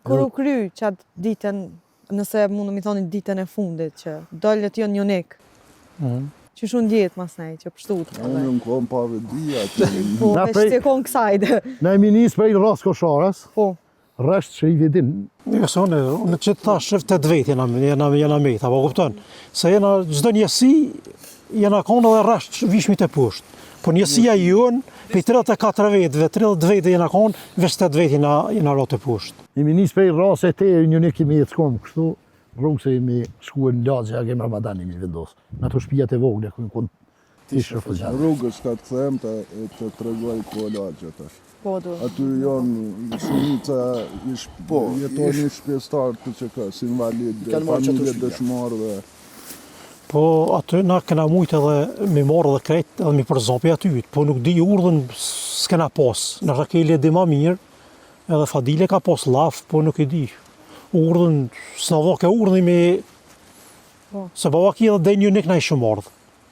Kur u kry qatë ditën, nëse mundu mi thoni ditën e fundit që dollët jo Njonik, që shumë ndjetë mas nej, që pështut. Unë në kom pa vedia. Po, veç të kon kësajde. Ne jemi nisë prej Ras Kosharës, Po. rresht që i vidin. Unë që të thash të vetë jena met, apo kupton? Se jena çdo njësi, jena konë edhe rresht vishmit e poshtë. Po njësia jonë, për 34 vetëve, 30 vete jena konë, veç 8 vete jena rotë e poshtë. Jemi nisë prej Ras e te, Njonik kemi jetë shkomë kështu, rrugë se jemi shku e në lagja, kemë Ramadan jemi vendosë. Në ato shpijat e vogle, ku në konë tishë rëfëgjatë. Rrugës ka të them të tregoj ku lagja tash. Po, du. Aty janë shumica jetoni shpjestarë të që ka, si invalid, familje dëshmarëve. Po aty na kena mujtë edhe me marrë edhe krejt edhe me përzopi aty, po nuk di urdhën s'kena pas. Në Rakele di ma mirë, edhe Fadile ka pas laf, po nuk e di. Urdhën, s'na dha ke urdhën me... Se baba ki edhe dhe Njonik na i shumë ardhë.